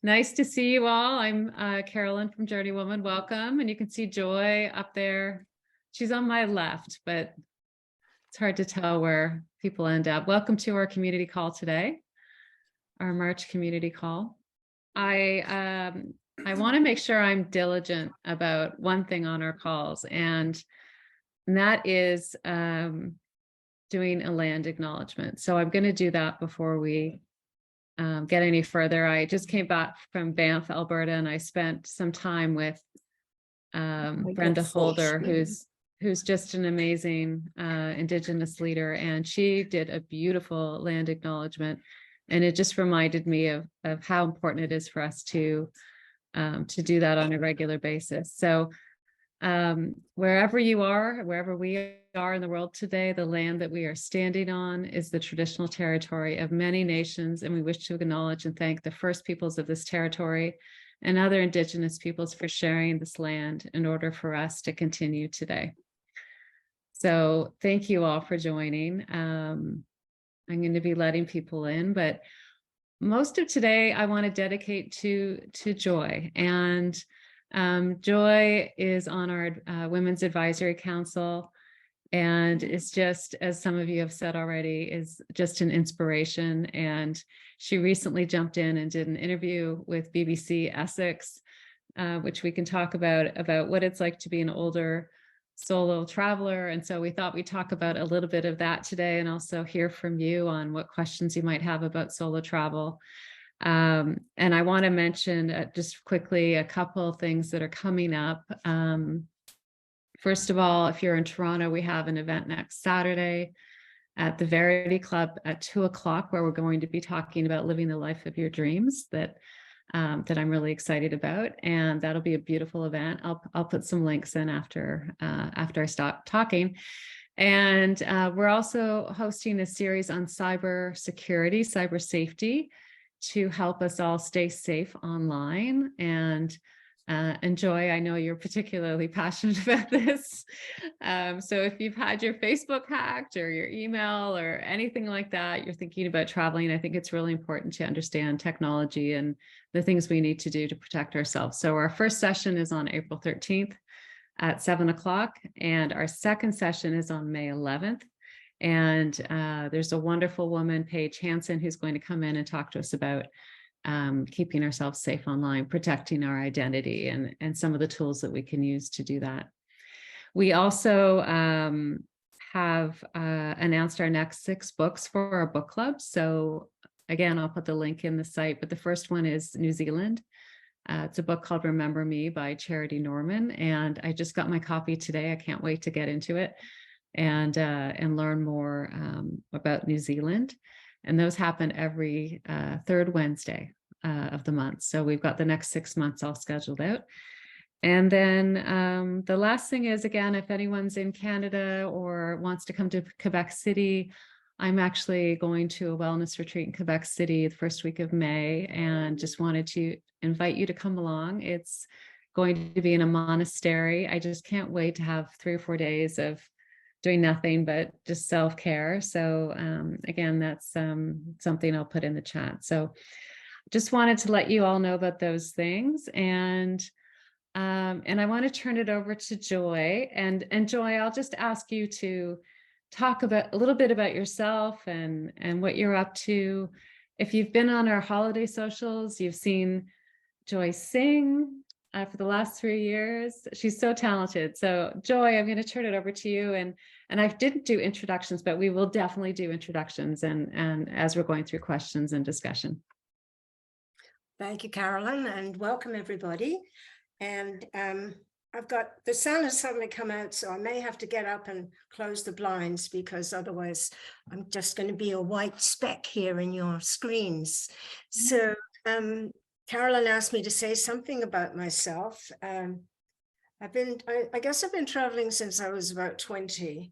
Nice to see you all. I'm Carolyn from JourneyWoman. Welcome. And you can see Joy up there. She's on my left, but it's hard to tell where people end up. Welcome to our community call today, our March community call. I want to make sure I'm diligent about one thing on our calls, and that is doing a land acknowledgement. So I'm going to do that before we get any further. I just came back from Banff, Alberta, and I spent some time with Brenda Holder, who's just an amazing Indigenous leader, and she did a beautiful land acknowledgement, and it just reminded me of how important it is for us to do that on a regular basis. So wherever you are, wherever we are in the world today, the land that we are standing on is the traditional territory of many nations, and we wish to acknowledge and thank the first peoples of this territory and other Indigenous peoples for sharing this land in order for us to continue today. So thank you all for joining. I'm going to be letting people in, but most of today I want to dedicate to Joy. And Joy is on our Women's Advisory Council, and is just, as some of you have said already, is just an inspiration. And she recently jumped in and did an interview with BBC Essex, which we can talk about what it's like to be an older solo traveler. And so we thought we'd talk about a little bit of that today, and also hear from you on what questions you might have about solo travel. And I want to mention just quickly a couple of things that are coming up. First of all, if you're in Toronto, we have an event next Saturday at the Verity Club at 2:00, where we're going to be talking about living the life of your dreams that I'm really excited about. And that'll be a beautiful event. I'll put some links in after I stop talking. And we're also hosting a series on cyber security, cyber safety, to help us all stay safe online. And Joy, I know you're particularly passionate about this. So if you've had your Facebook hacked or your email or anything like that, you're thinking about traveling, I think it's really important to understand technology and the things we need to do to protect ourselves. So our first session is on April 13th at 7:00, and our second session is on May 11th. And there's a wonderful woman, Paige Hansen, who's going to come in and talk to us about keeping ourselves safe online, protecting our identity, and some of the tools that we can use to do that. We also have announced our next 6 books for our book club. So again, I'll put the link in the site, but the first one is New Zealand. It's a book called Remember Me by Charity Norman, and I just got my copy today. I can't wait to get into it and learn more about New Zealand. And those happen every third Wednesday of the month. So we've got the next 6 months all scheduled out. And then the last thing is, again, if anyone's in Canada or wants to come to Quebec City, I'm actually going to a wellness retreat in Quebec City the first week of May, and just wanted to invite you to come along. It's going to be in a monastery. I just can't wait to have 3 or 4 days of doing nothing but just self-care. So again, that's something I'll put in the chat. So just wanted to let you all know about those things. And I want to turn it over to Joy. And Joy, I'll just ask you to talk about a little bit about yourself and what you're up to. If you've been on our holiday socials, you've seen Joy sing for the last 3 years. She's so talented. So Joy, I'm going to turn it over to you. And I didn't do introductions, but we will definitely do introductions and as we're going through questions and discussion. Thank you, Carolyn, and welcome everybody. And I've got, the sun has suddenly come out, so I may have to get up and close the blinds, because otherwise I'm just going to be a white speck here in your screens. So Carolyn asked me to say something about myself. I guess I've been traveling since I was about 20,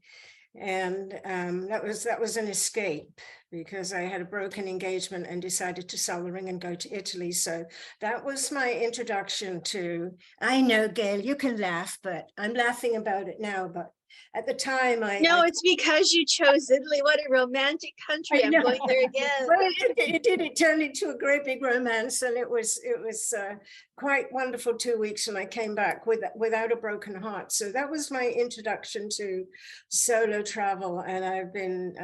and that was an escape, because I had a broken engagement and decided to sell the ring and go to Italy. So that was my introduction to, I know, Gail, you can laugh, but I'm laughing about it now, but At the time, No, it's because you chose Italy. What a romantic country. I'm going there again. Well, it did. It turned into a great big romance, and it was quite wonderful 2 weeks, and I came back without a broken heart. So that was my introduction to solo travel, and I've been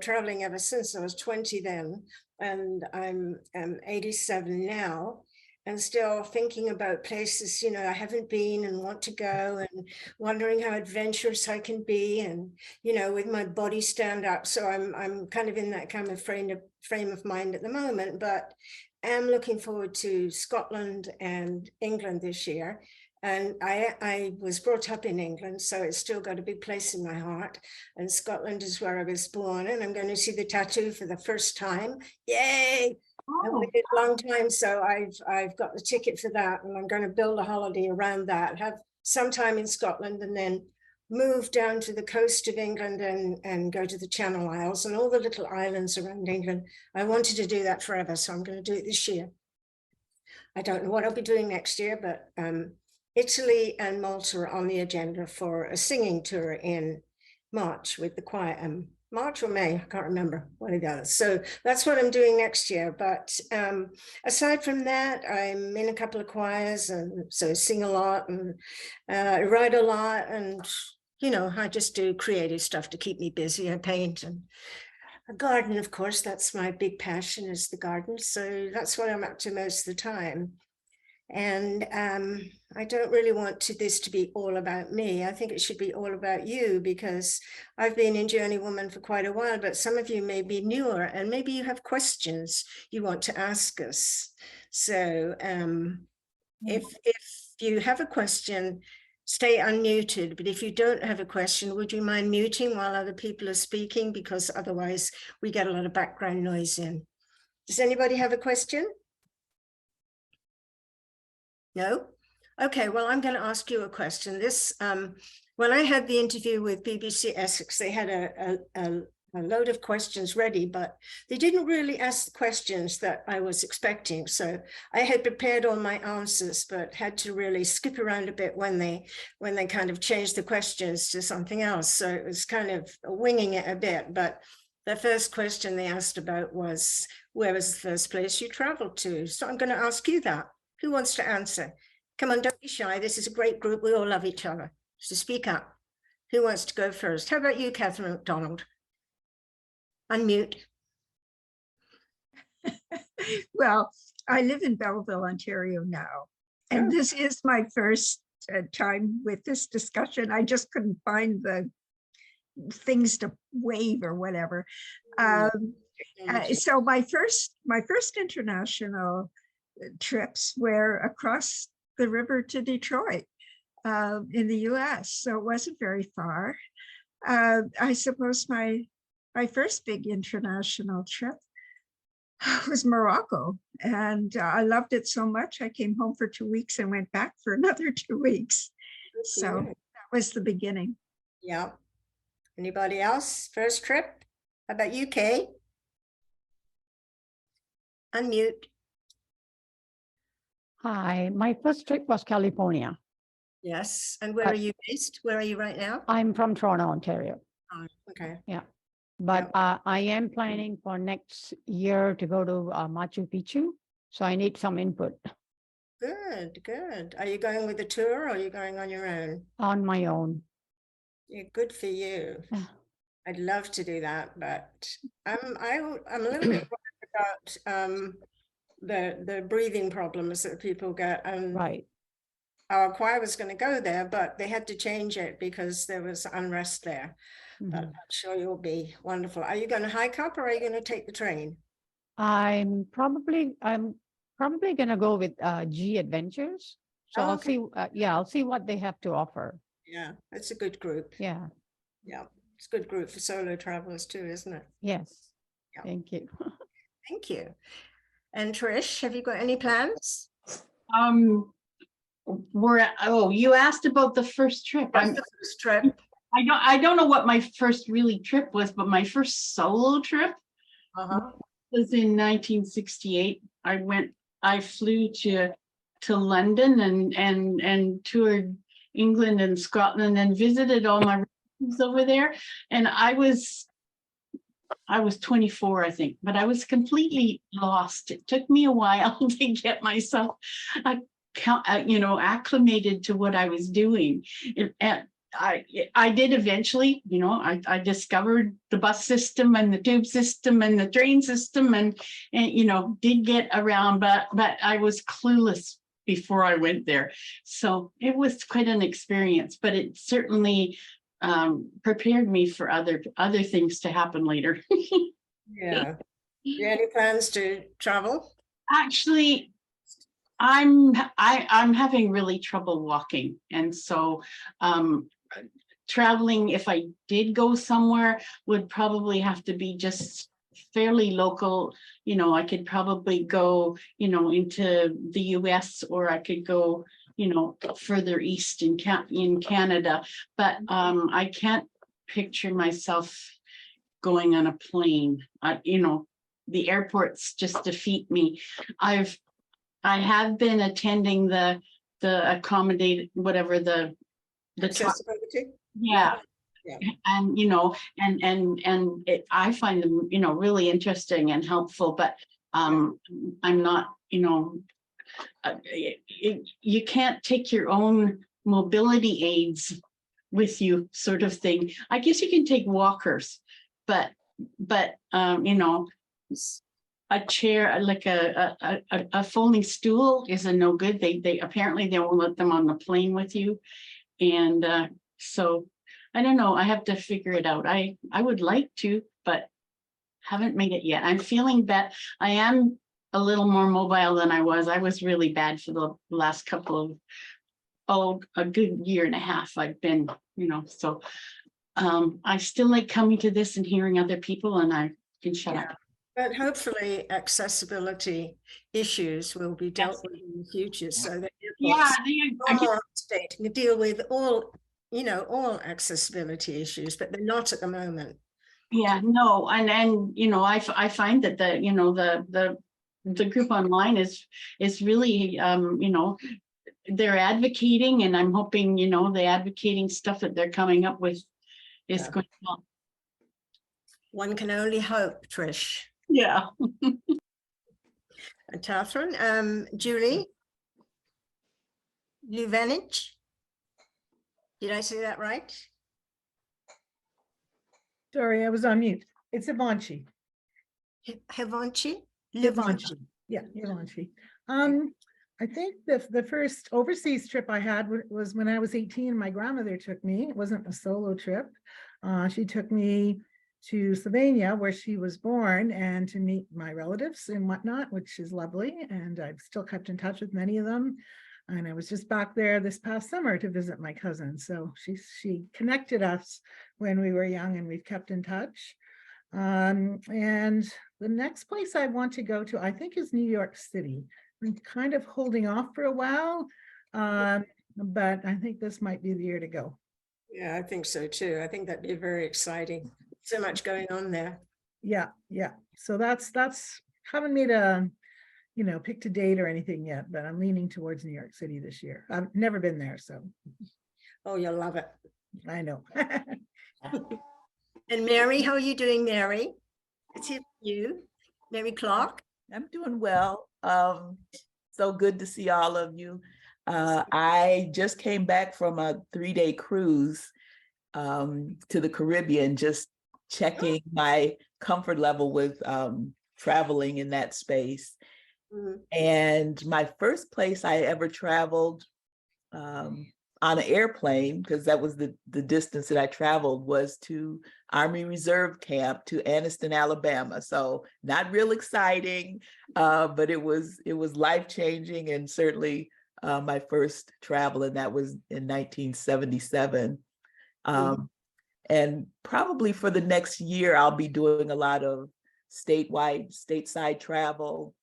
traveling ever since. I was 20 then, and I'm 87 now. And still thinking about places, I haven't been and want to go, and wondering how adventurous I can be, and, with my body stand up. So I'm kind of in that kind of frame of mind at the moment, but am looking forward to Scotland and England this year. And I was brought up in England, so it's still got a big place in my heart. And Scotland is where I was born, and I'm going to see the tattoo for the first time. Yay! I waited a long time, so I've got the ticket for that, and I'm going to build a holiday around that, have some time in Scotland, and then move down to the coast of England and go to the Channel Isles and all the little islands around England. I wanted to do that forever, so I'm going to do it this year. I don't know what I'll be doing next year, but Italy and Malta are on the agenda for a singing tour in March with the choir. March or May, I can't remember what it does. So that's what I'm doing next year. But aside from that, I'm in a couple of choirs, and so sing a lot and write a lot. And, I just do creative stuff to keep me busy. I paint and a garden, of course. That's my big passion, is the garden. So that's what I'm up to most of the time. And I don't really want this to be all about me. I think it should be all about you, because I've been in JourneyWoman for quite a while, but some of you may be newer, and maybe you have questions you want to ask us. So if you have a question, stay unmuted. But if you don't have a question, would you mind muting while other people are speaking? Because otherwise we get a lot of background noise in. Does anybody have a question? No? Okay, well, I'm going to ask you a question. This, when I had the interview with BBC Essex, they had a load of questions ready, but they didn't really ask the questions that I was expecting. So I had prepared all my answers, but had to really skip around a bit when they kind of changed the questions to something else. So it was kind of winging it a bit. But the first question they asked about was, where was the first place you traveled to? So I'm going to ask you that. Who wants to answer? Come on, don't be shy. This is a great group. We all love each other. So speak up. Who wants to go first? How about you, Catherine McDonald? Unmute. Well, I live in Belleville, Ontario now, and this is my first time with this discussion. I just couldn't find the things to wave or whatever. So my first international trips were across the river to Detroit in the US, so it wasn't very far. I suppose my first big international trip was Morocco, and I loved it so much I came home for 2 weeks and went back for another 2 weeks. So that was the beginning. Yeah. Anybody else? First trip? How about you, Kay? Unmute. Hi, my first trip was California. Yes. And where are you based? Where are you right now? I'm from Toronto, Ontario. Oh, okay. Yeah. But I am planning for next year to go to Machu Picchu. So I need some input. Good, good. Are you going with a tour, or are you going on your own? On my own. Yeah, good for you. I'd love to do that, but I'm a little bit worried about the breathing problems that people get. And right. Our choir was going to go there, but they had to change it because there was unrest there. Mm-hmm. But I'm sure you'll be wonderful. Are you going to hike up, or are you going to take the train? I'm probably going to go with G Adventures. So I'll see. I'll see what they have to offer. Yeah, it's a good group. Yeah. Yeah, it's a good group for solo travelers too, isn't it? Yes. Yeah. Thank you. Thank you. And Trish, have you got any plans? You asked about the first trip. The first trip. I don't know what my first really trip was, but my first solo trip was in 1968. I flew to London and toured England and Scotland and visited all my was over there, and I was 24, I think, but I was completely lost. It took me a while to get myself, acclimated to what I was doing. And I did eventually, I discovered the bus system and the tube system and the train system, and did get around, but I was clueless before I went there. So it was quite an experience, but it certainly prepared me for other things to happen later. Yeah. You any plans to travel? Actually, I'm having really trouble walking, and so traveling, if I did go somewhere, would probably have to be just fairly local. I could probably go into the US, or I could go further east in Canada, but I can't picture myself going on a plane. The airports just defeat me. I have been attending the accommodate whatever the Accessibility? yeah. Yeah. And I find them really interesting and helpful, but I'm not you can't take your own mobility aids with you, sort of thing. I guess you can take walkers, but a chair, like a folding stool, is a no good. They apparently they won't let them on the plane with you, and so I don't know. I have to figure it out. I would like to, but haven't made it yet. I'm feeling that I am a little more mobile than I was. I was really bad for the last couple of, a good year and a half. I've been, so I still like coming to this and hearing other people, and I can shut up. But hopefully accessibility issues will be dealt with in the future, so that more up to date can deal with all accessibility issues, but they're not at the moment. Yeah, no, and I find that the group online is really they're advocating, and I'm hoping the advocating stuff that they're coming up with is going to help. One can only hope, Trish. Yeah. And Catherine, Julie Luvenich. Did I say that right? Sorry, I was on mute. It's Ivanchi. Hivanchi? Ivanchi. Yeah, Ivanchi. I think the first overseas trip I had was when I was 18. My grandmother took me. It wasn't a solo trip. She took me to Slovenia, where she was born, and to meet my relatives and whatnot, which is lovely. And I've still kept in touch with many of them. And I was just back there this past summer to visit my cousin. So she connected us when we were young, and we've kept in touch. And the next place I want to go to, I think, is New York City. I'm kind of holding off for a while, but I think this might be the year to go. Yeah, I think so too. I think that'd be very exciting. So much going on there. Yeah. So that's haven't made a picked a date or anything yet, but I'm leaning towards New York City this year. I've never been there, so. Oh, you'll love it. I know. And Mary, how are you doing, Mary? It's here for you, Mary Clark. I'm doing well. So good to see all of you. I just came back from a 3-day cruise to the Caribbean, just checking my comfort level with traveling in that space. Mm-hmm. And my first place I ever traveled on an airplane, because that was the distance that I traveled, was to Army Reserve Camp to Anniston, Alabama. So not real exciting, but it was life-changing, and certainly my first travel, and that was in 1977. And probably for the next year, I'll be doing a lot of stateside travel,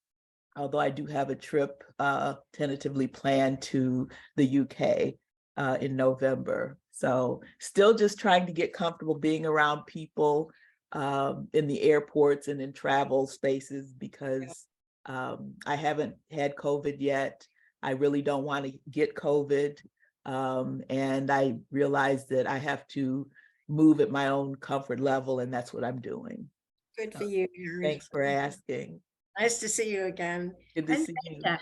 although I do have a trip tentatively planned to the UK in November. So still just trying to get comfortable being around people in the airports and in travel spaces, because I haven't had COVID yet. I really don't want to get COVID. And I realized that I have to move at my own comfort level, and that's what I'm doing. Good for you, Mary. Thanks for asking. Nice to see you again. Good to And see you. Brenda.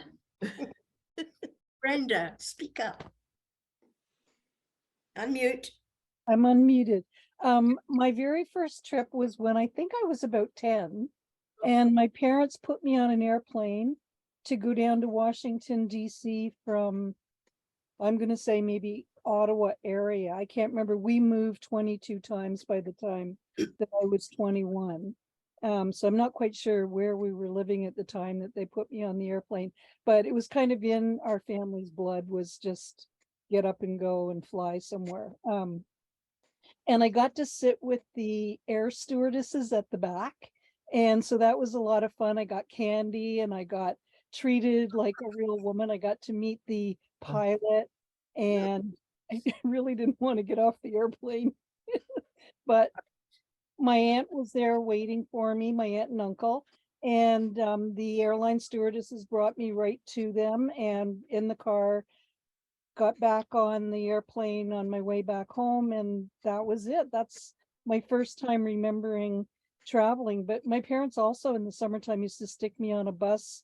Brenda, speak up. Unmute. I'm unmuted. My very first trip was when I think I was about 10, and my parents put me on an airplane to go down to Washington, DC from, I'm going to say maybe Ottawa area. I can't remember. We moved 22 times by the time that I was 21. So I'm not quite sure where we were living at the time that they put me on the airplane, but it was kind of in our family's blood, was just get up and go and fly somewhere. And I got to sit with the air stewardesses at the back. And so that was a lot of fun. I got candy and I got treated like a real woman. I got to meet the pilot, and I really didn't want to get off the airplane. But my aunt was there waiting for me, my aunt and uncle. And the airline stewardesses brought me right to them, and in the car, got back on the airplane on my way back home, and that was it. That's my first time remembering traveling. But my parents also in the summertime used to stick me on a bus,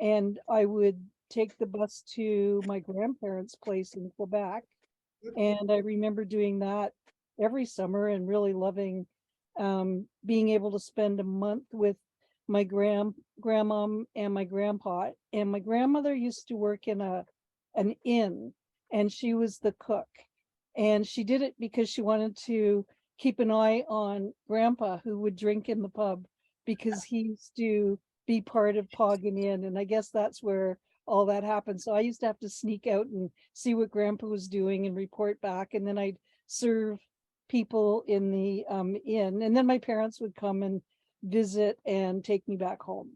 and I would take the bus to my grandparents' place in Quebec. And I remember doing that every summer and really loving being able to spend a month with my grandma and my grandpa. And my grandmother used to work in an inn, and she was the cook. And she did it because she wanted to keep an eye on grandpa, who would drink in the pub, because he used to be part of Poggin Inn. And I guess that's where all that happened. So I used to have to sneak out and see what grandpa was doing and report back. And then I'd serve people in the inn. And then my parents would come and visit and take me back home.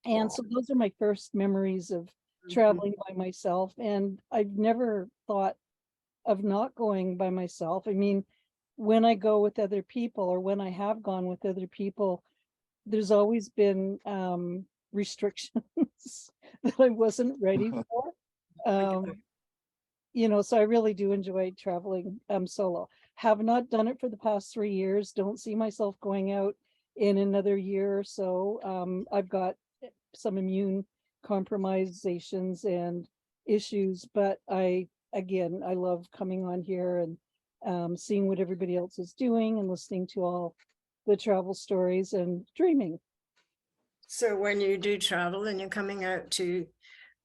And so those are my first memories of traveling by myself. And I've never thought of not going by myself. I mean, when I go with other people, or when I have gone with other people, there's always been restrictions that I wasn't ready for. You know, so I really do enjoy traveling solo. Have not done it for the past 3 years. Don't see myself going out in another year or so. I've got some immune compromisations and issues, but I love coming on here and seeing what everybody else is doing and listening to all the travel stories and dreaming. So when you do travel and you're coming out to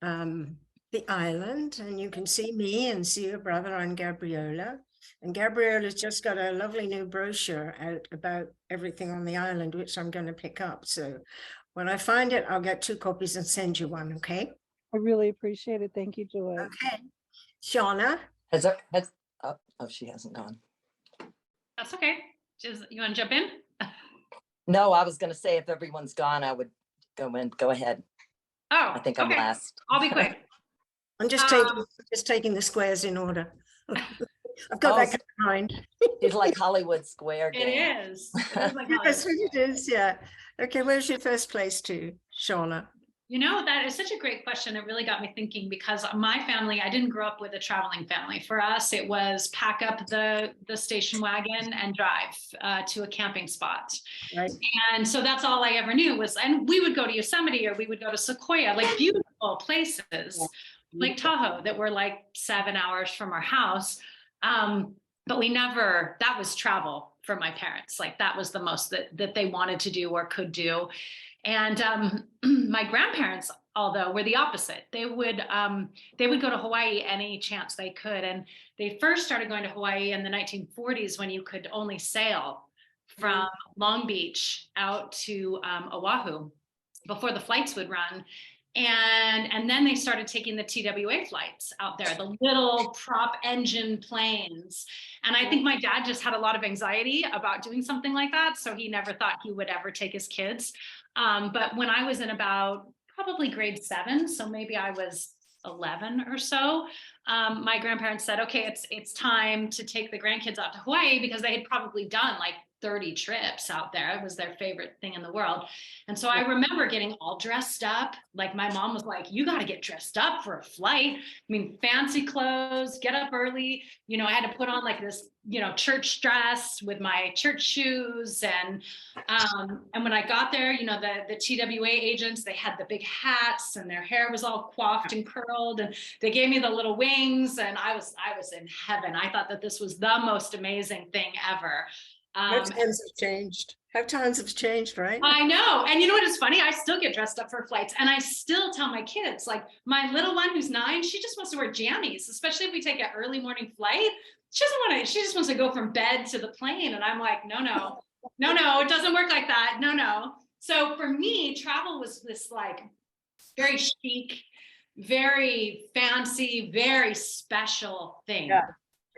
the island, and you can see me and see your brother and Gabriella. And Gabriela's just got a lovely new brochure out about everything on the island, which I'm going to pick up. So when I find it, I'll get 2 copies and send you one, okay? I really appreciate it. Thank you, Joy. Okay. Shauna? Oh, she hasn't gone. That's okay. You want to jump in? No, I was going to say if everyone's gone, I would go in. Go ahead. Oh, I think I'm last. I'll be quick. I'm just taking the squares in order. I've got that in mind. It's like Hollywood Square game. It is. It is like Yes, it is, yeah. Okay, where's your first place to, Shauna? You know, that is such a great question. It really got me thinking, because my family, I didn't grow up with a traveling family. For us, it was pack up the station wagon and drive to a camping spot. Right. And so that's all I ever knew was, and we would go to Yosemite, or we would go to Sequoia, like beautiful places, like Tahoe, that were like 7 hours from our house. But we never, that was travel for my parents. Like that was the most that they wanted to do or could do. And my grandparents, although, were the opposite. They would go to Hawaii any chance they could. And they first started going to Hawaii in the 1940s, when you could only sail from Long Beach out to Oahu before the flights would run. And then they started taking the TWA flights out there, the little prop engine planes. And I think my dad just had a lot of anxiety about doing something like that. So he never thought he would ever take his kids. But when I was in about probably grade 7, so maybe I was 11 or so, my grandparents said, okay, it's time to take the grandkids out to Hawaii, because they had probably done like 30 trips out there. It was their favorite thing in the world. And so I remember getting all dressed up. Like my mom was like, you got to get dressed up for a flight. I mean, fancy clothes, get up early. You know, I had to put on like this, you know, church dress with my church shoes. And when I got there, you know, the TWA agents, they had the big hats and their hair was all coiffed and curled, and they gave me the little wings, and I was in heaven. I thought that this was the most amazing thing ever. How times have changed. How times have changed, right? I know. And you know what is funny? I still get dressed up for flights, and I still tell my kids, like my little one who's 9, she just wants to wear jammies, especially if we take an early morning flight. She doesn't want to, she just wants to go from bed to the plane. And I'm like, no, it doesn't work like that. No. So for me, travel was this like very chic, very fancy, very special thing.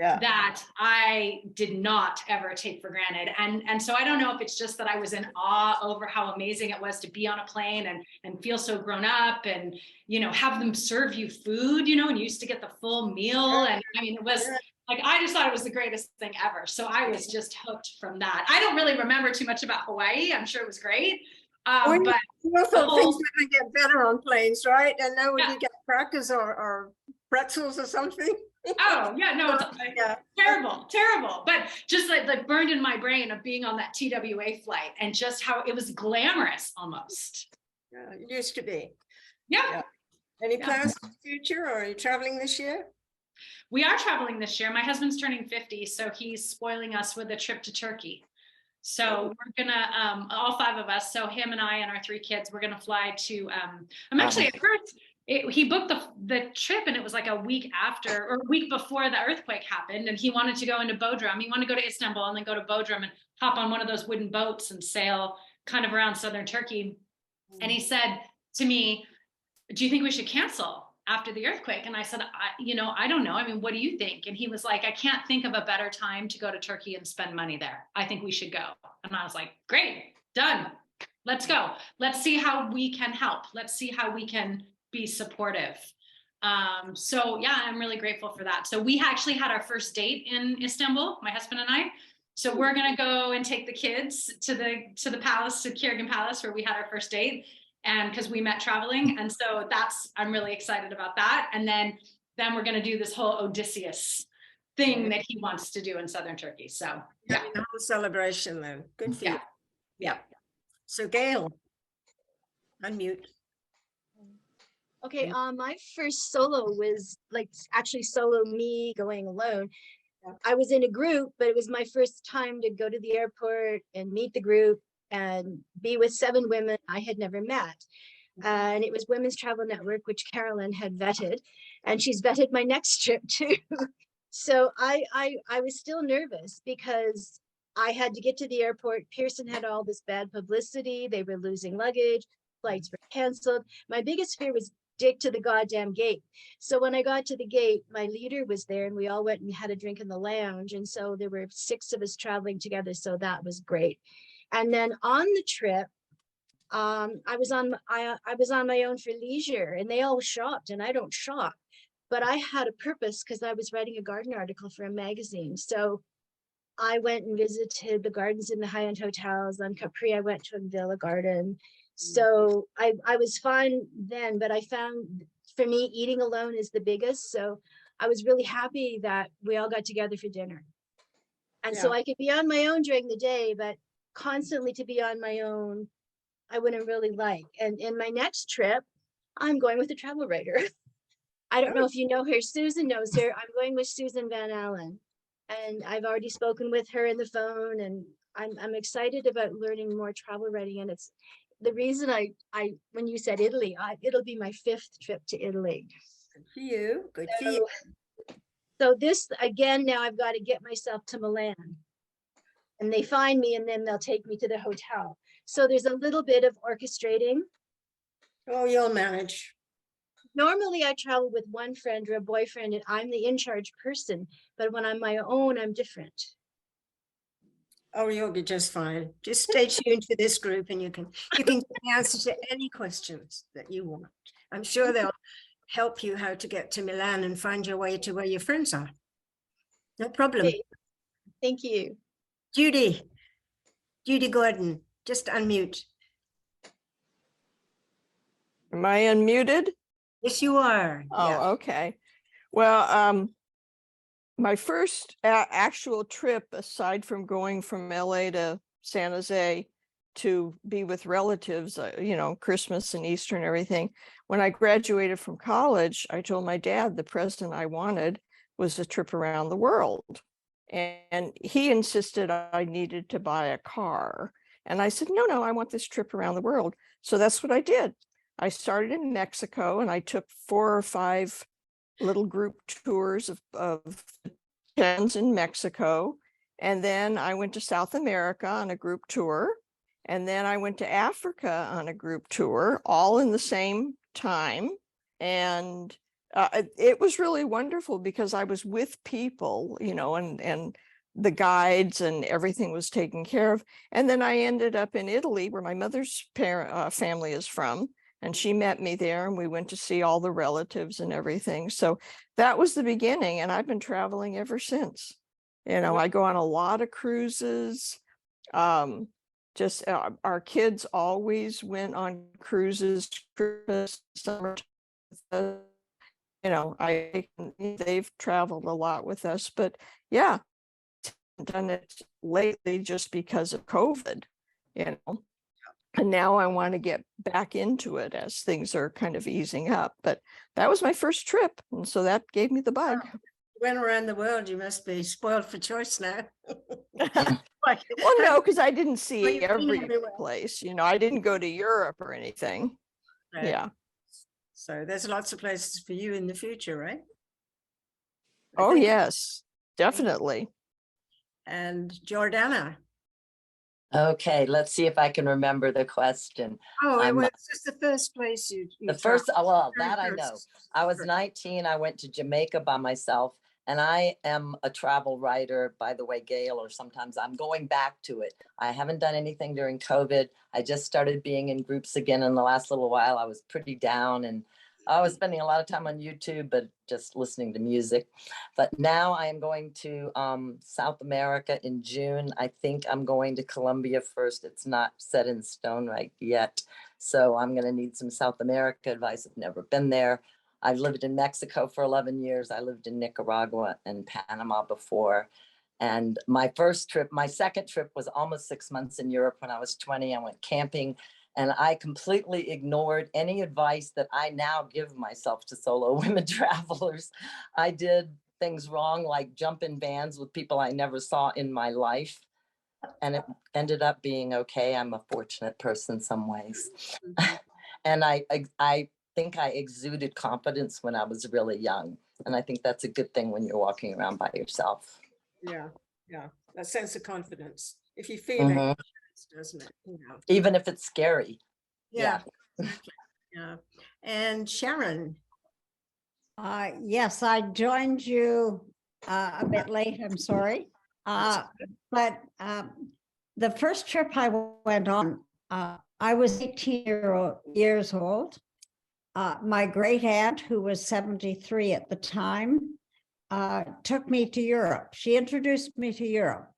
Yeah. That I did not ever take for granted. And so I don't know if it's just that I was in awe over how amazing it was to be on a plane and feel so grown up, and, you know, have them serve you food, you know, and you used to get the full meal. And I mean, it was like, I just thought it was the greatest thing ever. So I was just hooked from that. I don't really remember too much about Hawaii. I'm sure it was great. But you also things would get better on planes, right? And now when you get crackers or pretzels or something. Oh yeah, no, it's terrible. But just like burned in my brain of being on that TWA flight, and just how it was glamorous almost. Yeah, it used to be. Yeah. Any plans for the future, or are you traveling this year? We are traveling this year. My husband's turning 50, so he's spoiling us with a trip to Turkey. So we're gonna, all 5 of us, so him and I and our 3 kids, we're gonna fly to, I'm actually at first, he booked the trip, and it was like a week after or a week before the earthquake happened, and he wanted to go into Bodrum. He wanted to go to Istanbul and then go to Bodrum and hop on one of those wooden boats and sail kind of around southern Turkey. And he said to me, do you think we should cancel after the earthquake? And I said, I don't know. I mean, what do you think? And he was like, I can't think of a better time to go to Turkey and spend money there. I think we should go. And I was like, great, done. Let's go. Let's see how we can help. Let's see how we can be supportive. So yeah, I'm really grateful for that. So we actually had our first date in Istanbul, my husband and I. So we're gonna go and take the kids to the palace, to Kyrgyz Palace, where we had our first date, and because we met traveling. And so I'm really excited about that. And then we're gonna do this whole Odysseus thing that he wants to do in southern Turkey. So yeah, the whole celebration then. Good for you. Yeah. So Gail, unmute. Okay, my first solo was like actually solo me going alone. I was in a group, but it was my first time to go to the airport and meet the group and be with 7 women I had never met. And it was Women's Travel Network, which Carolyn had vetted, and she's vetted my next trip too. So I was still nervous because I had to get to the airport. Pearson had all this bad publicity. They were losing luggage. Flights were canceled. My biggest fear was dig to the goddamn gate. So when I got to the gate, my leader was there, and we all went and had a drink in the lounge. And so there were 6 of us traveling together. So that was great. And then on the trip, I was on my own for leisure, and they all shopped, and I don't shop, but I had a purpose because I was writing a garden article for a magazine. So I went and visited the gardens in the high-end hotels. On Capri, I went to a villa garden. So I was fine then, but I found for me, eating alone is the biggest. So I was really happy that we all got together for dinner. And so I could be on my own during the day, but constantly to be on my own, I wouldn't really like. And in my next trip, I'm going with a travel writer. I don't know if you know her. Susan knows her. I'm going with Susan Van Allen. And I've already spoken with her on the phone, and I'm excited about learning more travel writing. And it's the reason I when you said Italy, it'll be my 5th trip to Italy. Good for you. Good for you. So this again, now I've got to get myself to Milan, and they find me, and then they'll take me to the hotel. So there's a little bit of orchestrating. Oh, you'll manage. Normally I travel with one friend or a boyfriend, and I'm the in-charge person, but when I'm my own, I'm different. Oh, you'll be just fine. Just stay tuned for this group, and you can get the answer to any questions that you want. I'm sure they'll help you how to get to Milan and find your way to where your friends are. No problem. Okay. Thank you. Judy, Judy Gordon, just unmute. Am I unmuted? Yes, you are. Yeah. Oh, okay. Well, my first actual trip, aside from going from LA to San Jose to be with relatives, you know, Christmas and Easter and everything. When I graduated from college, I told my dad the present I wanted was a trip around the world. And he insisted I needed to buy a car. And I said, no, I want this trip around the world. So that's what I did. I started in Mexico and I took 4 or 5 little group tours of towns in Mexico. And then I went to South America on a group tour. And then I went to Africa on a group tour, all in the same time. And it was really wonderful because I was with people, you know, and the guides and everything was taken care of. And then I ended up in Italy, where my mother's family is from. And she met me there and we went to see all the relatives and everything. So that was the beginning. And I've been traveling ever since. You know, I go on a lot of cruises. Our kids always went on cruises, Christmas, summer. You know, they've traveled a lot with us, but yeah, done it lately just because of COVID, you know. And now I want to get back into it as things are kind of easing up. But that was my first trip. And so that gave me the bug. Went around the world, you must be spoiled for choice now. Well, no, because I didn't see every place. You know, I didn't go to Europe or anything. Right. Yeah. So there's lots of places for you in the future, right? Oh, yes, definitely. And Jordana. Okay, let's see if I can remember the question. Oh, it was just the first place you the first, well, that I know. I was 19, I went to Jamaica by myself, and I am a travel writer, by the way, Gail, or sometimes I'm going back to it. I haven't done anything during COVID. I just started being in groups again in the last little while. I was pretty down and I was spending a lot of time on YouTube, but just listening to music. But now I am going to South America in June. I think I'm going to Colombia first. It's not set in stone right yet. So I'm going to need some South America advice. I've never been there. I've lived in Mexico for 11 years. I lived in Nicaragua and Panama before. And my second trip was almost 6 months in Europe when I was 20. I went camping. And I completely ignored any advice that I now give myself to solo women travelers. I did things wrong, like jump in vans with people I never saw in my life. And it ended up being okay. I'm a fortunate person in some ways. And I think I exuded confidence when I was really young. And I think that's a good thing when you're walking around by yourself. Yeah, that sense of confidence. If you feel it, doesn't it? You know. Even if it's scary. Yeah. And Sharon. Yes, I joined you a bit late, I'm sorry. But the first trip I went on, I was 18 years old. My great aunt, who was 73 at the time, took me to Europe. She introduced me to Europe.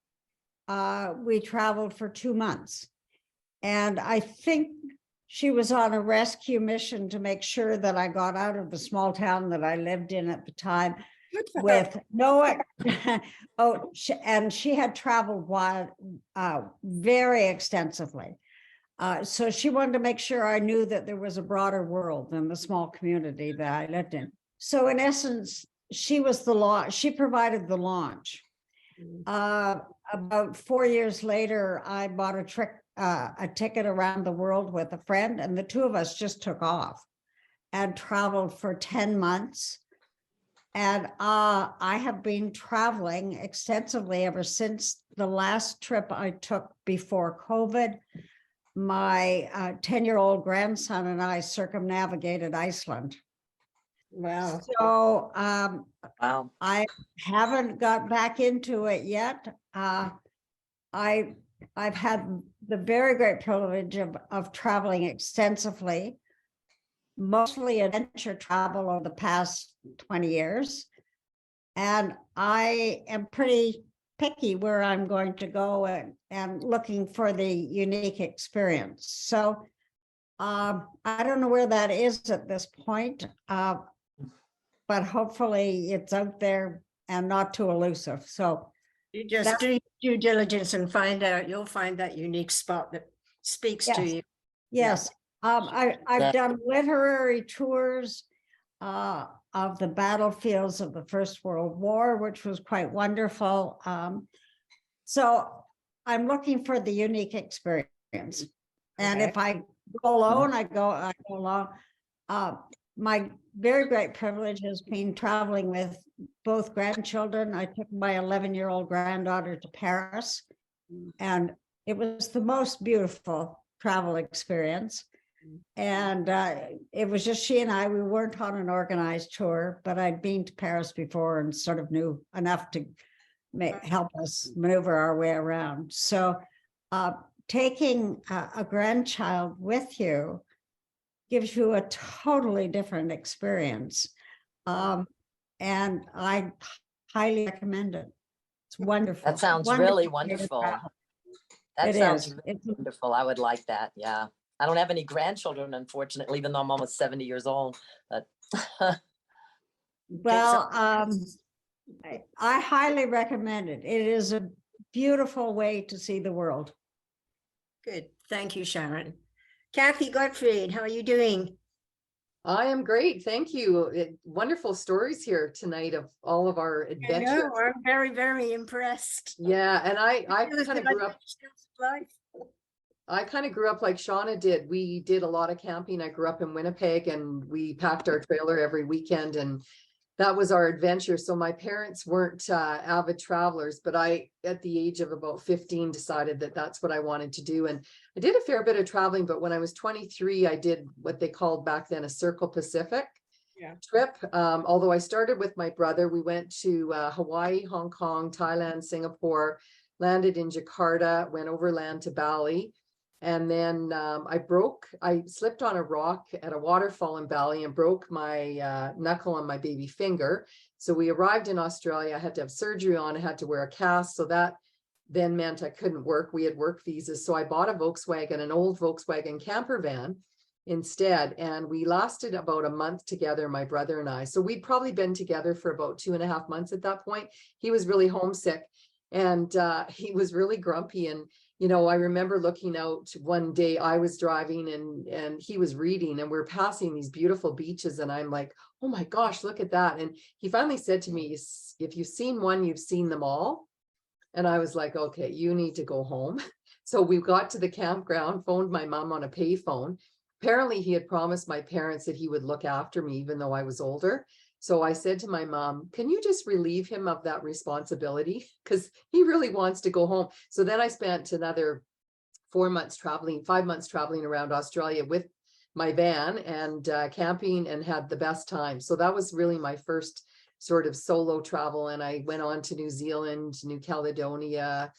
We traveled for 2 months. And I think she was on a rescue mission to make sure that I got out of the small town that I lived in at the time with no, and she had traveled very extensively. So she wanted to make sure I knew that there was a broader world than the small community that I lived in. So in essence, she provided the launch. About 4 years later, I bought a ticket around the world with a friend, and the two of us just took off and traveled for 10 months. And I have been traveling extensively ever since the last trip I took before COVID. My 10-year-old grandson and I circumnavigated Iceland. Wow. So wow. I haven't got back into it yet. I've had the very great privilege of traveling extensively, mostly adventure travel over the past 20 years. And I am pretty picky where I'm going to go and looking for the unique experience. So I don't know where that is at this point, but hopefully it's out there and not too elusive. So You just do due diligence and find out, you'll find that unique spot that speaks to Yes. you. yes, I've done literary tours of the battlefields of the First World War, which was quite wonderful. So I'm looking for the unique experience. And if I go alone, I go alone. My very great privilege has been traveling with both grandchildren. I took my 11-year-old granddaughter to Paris, and it was the most beautiful travel experience. And it was just she and I. We weren't on an organized tour, but I'd been to Paris before and sort of knew enough to help us maneuver our way around. So taking a grandchild with you gives you a totally different experience. And I highly recommend it. It's wonderful. That sounds really wonderful. That sounds really wonderful. I would like that. Yeah. I don't have any grandchildren, unfortunately, even though I'm almost 70 years old. But well, I highly recommend it. It is a beautiful way to see the world. Good. Thank you, Sharon. Kathy Gottfried, how are you doing? I am great. Thank you. Wonderful stories here tonight of all of our adventures. I know, I'm very, very impressed. Yeah. And I kind of grew up. I kind of grew up like Shauna did. We did a lot of camping. I grew up in Winnipeg and we packed our trailer every weekend and that was our adventure. So my parents weren't avid travelers, but I, at the age of about 15, decided that that's what I wanted to do. And I did a fair bit of traveling, but when I was 23, I did what they called back then a Circle Pacific trip. Although I started with my brother, we went to Hawaii, Hong Kong, Thailand, Singapore, landed in Jakarta, went overland to Bali. And then I slipped on a rock at a waterfall in Bali and broke my knuckle on my baby finger. So we arrived in Australia. I had to have surgery on. I had to wear a cast. So that then meant I couldn't work. We had work visas. So I bought a Volkswagen, an old Volkswagen camper van instead. And we lasted about a month together, my brother and I. So we'd probably been together for about 2.5 months at that point. He was really homesick and he was really grumpy. And you know, I remember looking out one day, I was driving and he was reading and we're passing these beautiful beaches. And I'm like, oh my gosh, look at that. And he finally said to me, if you've seen one, you've seen them all. And I was like, okay, you need to go home. So we got to the campground, phoned my mom on a payphone. Apparently he had promised my parents that he would look after me, even though I was older. So I said to my mom, can you just relieve him of that responsibility? Because he really wants to go home. So then I spent another 5 months traveling around Australia with my van and camping and had the best time. So that was really my first sort of solo travel. And I went on to New Zealand, New Caledonia,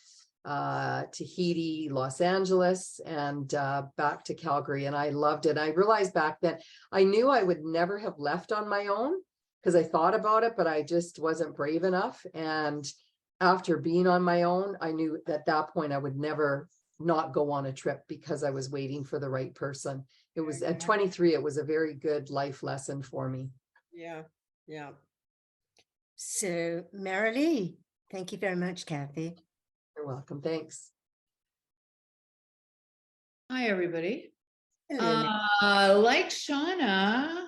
Tahiti, Los Angeles, and back to Calgary. And I loved it. I realized back then, I knew I would never have left on my own, because I thought about it, but I just wasn't brave enough. And after being on my own, I knew at that point I would never not go on a trip because I was waiting for the right person. It was at 23, it was a very good life lesson for me. Yeah, yeah. So Marilee, thank you very much, Kathy. You're welcome. Thanks. Hi, everybody. Hello, Like Shauna,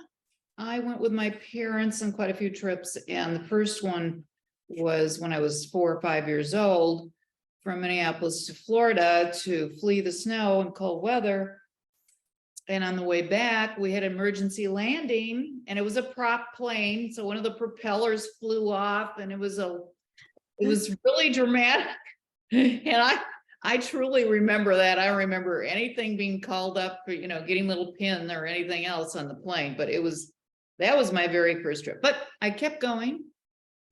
I went with my parents on quite a few trips, and the first one was when I was 4 or 5 years old, from Minneapolis to Florida to flee the snow and cold weather. And on the way back, we had emergency landing, and it was a prop plane. So one of the propellers flew off, and it was really dramatic. And I truly remember that. I don't remember anything being called up for, you know, getting little pin or anything else on the plane, but that was my very first trip. But I kept going.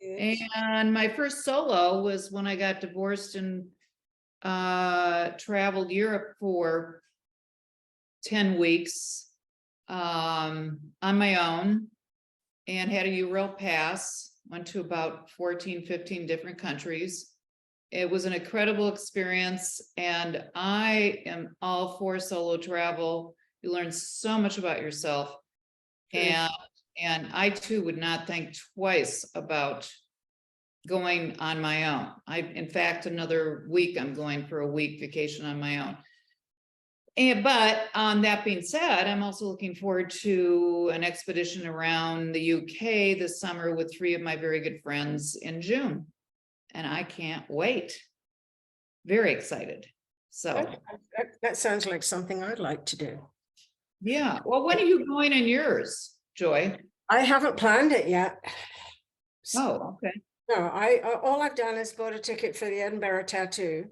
Good. And my first solo was when I got divorced and traveled Europe for 10 weeks on my own and had a Euro pass, went to about 14, 15 different countries. It was an incredible experience, and I am all for solo travel. You learn so much about yourself. And I too would not think twice about going on my own. In fact, another week, I'm going for a week vacation on my own. But that being said, I'm also looking forward to an expedition around the UK this summer with 3 of my very good friends in June. And I can't wait. Very excited. So that sounds like something I'd like to do. yeah. Well, when are you going in yours, Joy? I haven't planned it yet. Oh, okay. No, all I've done is bought a ticket for the Edinburgh tattoo,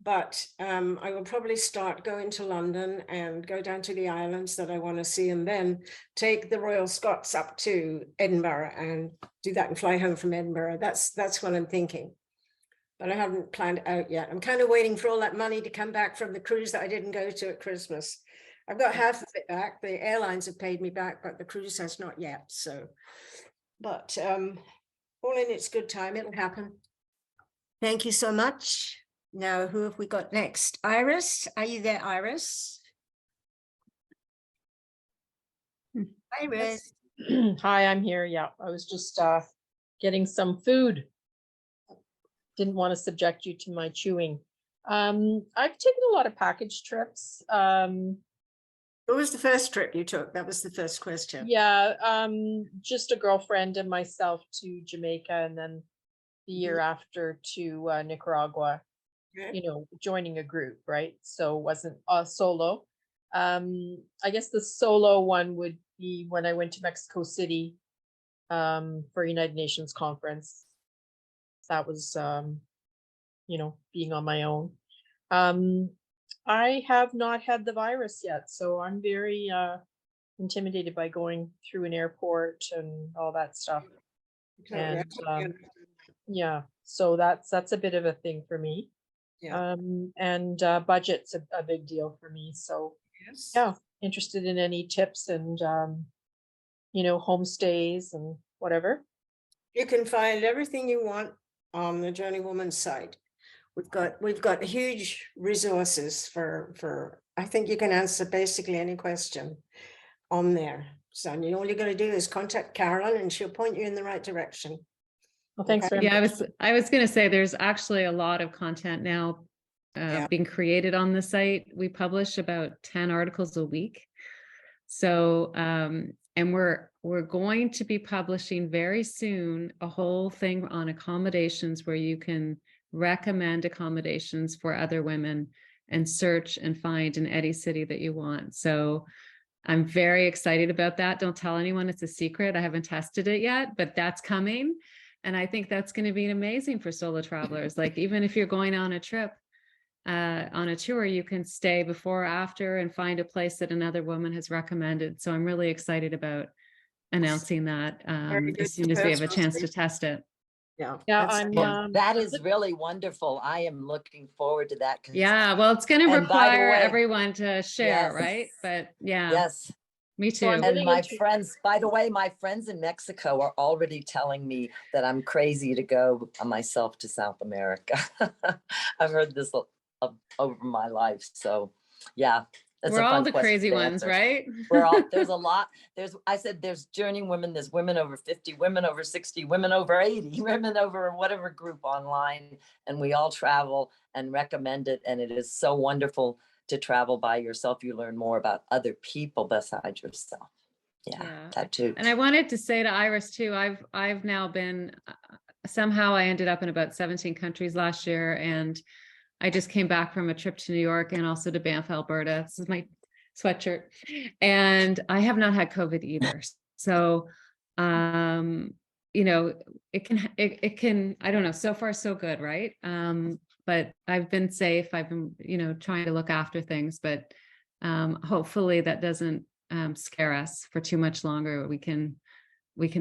but I will probably start going to London and go down to the islands that I want to see, and then take the Royal Scots up to Edinburgh and do that and fly home from Edinburgh. That's what I'm thinking. But I haven't planned it out yet. I'm kind of waiting for all that money to come back from the cruise that I didn't go to at Christmas. I've got half of it back. The airlines have paid me back, but the cruise has not yet. So, but all in its good time, it'll happen. Thank you so much. Now, who have we got next? Iris, are you there, Iris? Iris. Hi, I'm here. Yeah, I was just getting some food. Didn't want to subject you to my chewing. I've taken a lot of package trips. What was the first trip you took? That was the first question. Yeah, just a girlfriend and myself to Jamaica, and then the year after to Nicaragua. Okay. You know, joining a group, right? So it wasn't solo. I guess the solo one would be when I went to Mexico City for United Nations conference. That was, you know, being on my own. I have not had the virus yet, so I'm very intimidated by going through an airport and all that stuff. And yeah, so that's a bit of a thing for me. Yeah. And budget's a big deal for me. So yes. Yeah, interested in any tips and you know, homestays and whatever. You can find everything you want on the JourneyWoman site. We've got huge resources for I think you can answer basically any question on there. So all you're going to do is contact Carolyn and she'll point you in the right direction. Well, thanks very Yeah, much. I was going to say there's actually a lot of content now being created on the site. We publish about 10 articles a week. So and we're going to be publishing very soon a whole thing on accommodations where you can recommend accommodations for other women and search and find in any city that you want. So I'm very excited about that. Don't tell anyone, it's a secret. I haven't tested it yet, but that's coming. And I think that's going to be amazing for solo travelers. Like even if you're going on a trip, on a tour, you can stay before or after and find a place that another woman has recommended. So I'm really excited about announcing that as soon as we have a chance to test it. Yeah, that is really wonderful. I am looking forward to that. Yeah, well, it's going to require everyone to share, right? But yeah, yes, me too. So and my friends, by the way, my friends in Mexico are already telling me that I'm crazy to go myself to South America. I've heard this over my life, so yeah. We're all the crazy ones, right? We're all, there's a lot. I said there's JourneyWoman, there's women over 50, women over 60, women over 80, women over whatever group online. And we all travel and recommend it. And it is so wonderful to travel by yourself. You learn more about other people besides yourself. Yeah, that too. And I wanted to say to Iris too, I've now been, somehow I ended up in about 17 countries last year, and I just came back from a trip to New York and also to Banff, Alberta. This is my sweatshirt. And I have not had COVID either. So, you know, it can, I don't know, so far so good, right? But I've been safe. I've been, you know, trying to look after things, but hopefully that doesn't scare us for too much longer. We can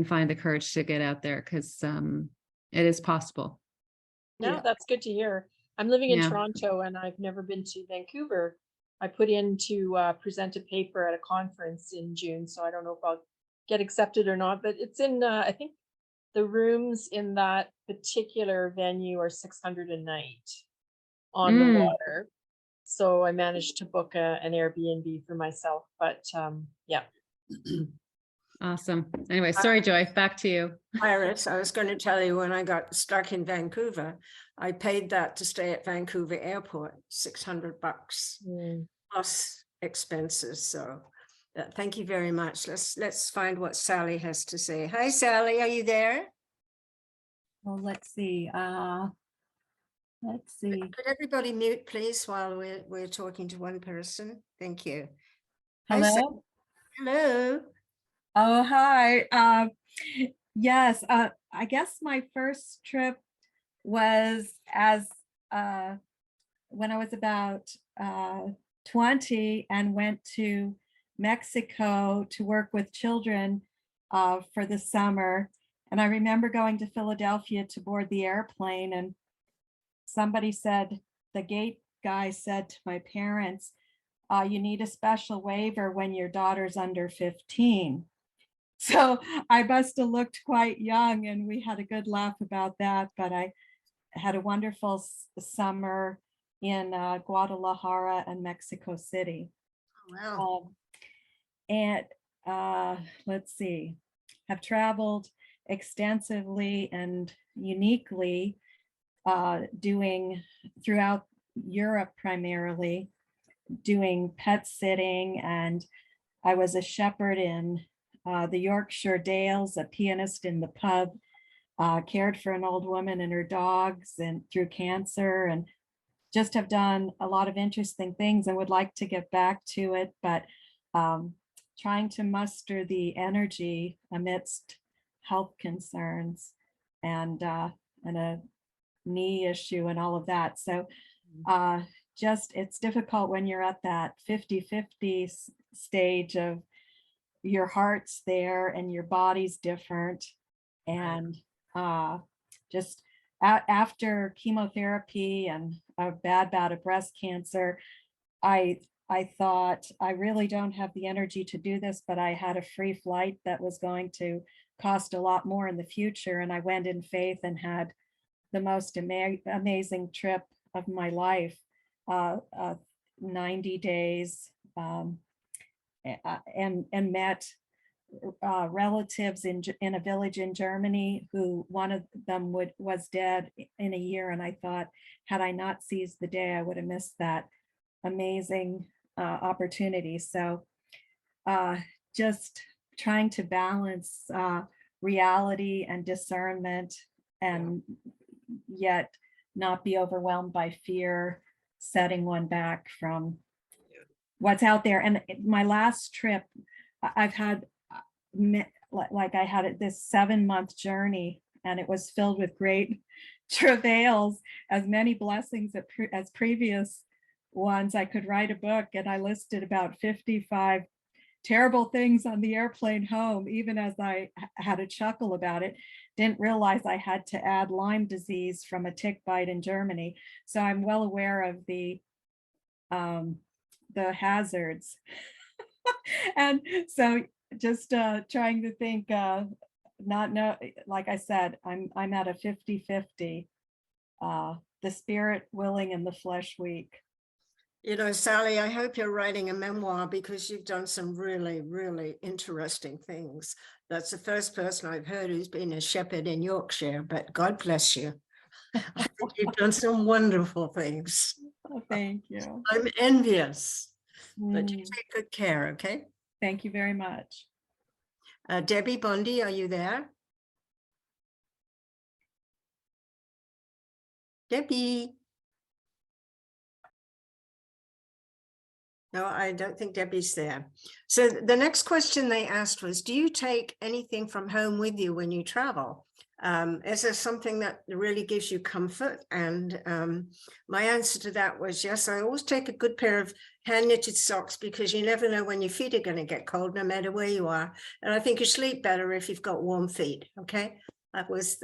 find the courage to get out there, because it is possible. No, that's good to hear. I'm living in Toronto and I've never been to Vancouver. I put in to present a paper at a conference in June, so I don't know if I'll get accepted or not, but it's in, I think the rooms in that particular venue are 600 a night on the water. So I managed to book an Airbnb for myself, but yeah. Awesome. Anyway, sorry, Joy, back to you. Iris, I was going to tell you when I got stuck in Vancouver, I paid that to stay at Vancouver Airport, $600 plus expenses. So thank you very much. Let's find what Sally has to say. Hi, Sally, are you there? Well, let's see. Let's see. Could everybody mute, please, while we're talking to one person? Thank you. Hello. Hi, Sally. Hello. Oh, hi. Yes, I guess my first trip was when I was about 20 and went to Mexico to work with children for the summer. And I remember going to Philadelphia to board the airplane, and somebody said, the gate guy said to my parents, you need a special waiver when your daughter's under 15. So I must have looked quite young, and we had a good laugh about that. But I had a wonderful summer in Guadalajara and Mexico City. Wow. And let's see, have traveled extensively and uniquely, doing throughout Europe, primarily doing pet sitting. And I was a shepherd in the Yorkshire Dales, a pianist in the pub, cared for an old woman and her dogs and through cancer, and just have done a lot of interesting things and would like to get back to it, but trying to muster the energy amidst health concerns and a knee issue and all of that. So just it's difficult when you're at that 50-50 stage of your heart's there and your body's different. And just after chemotherapy and a bad bout of breast cancer, I thought, I really don't have the energy to do this, but I had a free flight that was going to cost a lot more in the future. And I went in faith and had the most amazing trip of my life, 90 days, and met relatives in a village in Germany who one of them was dead in a year. And I thought, had I not seized the day, I would have missed that amazing opportunity. So just trying to balance reality and discernment, and yet not be overwhelmed by fear, setting one back from what's out there. And my last trip, I've had, like I had this 7-month journey, and it was filled with great travails, as many blessings as previous ones. I could write a book, and I listed about 55 terrible things on the airplane home, even as I had a chuckle about it. Didn't realize I had to add Lyme disease from a tick bite in Germany. So I'm well aware of the hazards. And so just trying to think, like I said, I'm at a 50-50, the spirit willing and the flesh weak. You know, Sally, I hope you're writing a memoir, because you've done some really, really interesting things. That's the first person I've heard who's been a shepherd in Yorkshire, but God bless you. I think you've done some wonderful things. Oh, thank you. I'm envious, but you take good care, okay? Thank you very much. Debbie Bundy, are you there? Debbie? No, I don't think Debbie's there. So the next question they asked was, do you take anything from home with you when you travel? Is there something that really gives you comfort? And my answer to that was yes. I always take a good pair of hand knitted socks, because you never know when your feet are going to get cold, no matter where you are. And I think you sleep better if you've got warm feet. Okay. That was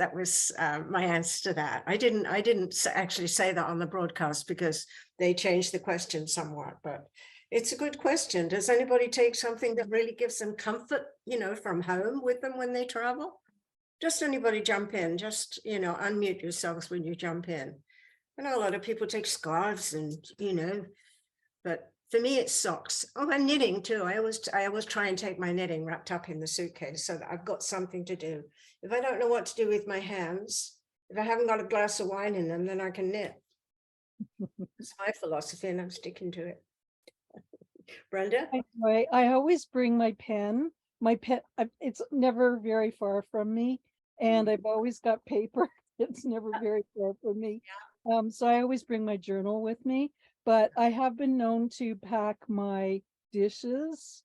my answer to that. I didn't actually say that on the broadcast, because they changed the question somewhat, but it's a good question. Does anybody take something that really gives them comfort, you know, from home with them when they travel? Just anybody jump in, just, unmute yourselves when you jump in. I know a lot of people take scarves and, but for me, it's socks. Oh, and knitting too. I always try and take my knitting wrapped up in the suitcase so that I've got something to do. If I don't know what to do with my hands, if I haven't got a glass of wine in them, then I can knit. It's my philosophy and I'm sticking to it. Brenda? I always bring my pen. My pen, it's never very far from me. And I've always got paper. It's never very far from me. So I always bring my journal with me. But I have been known to pack my dishes.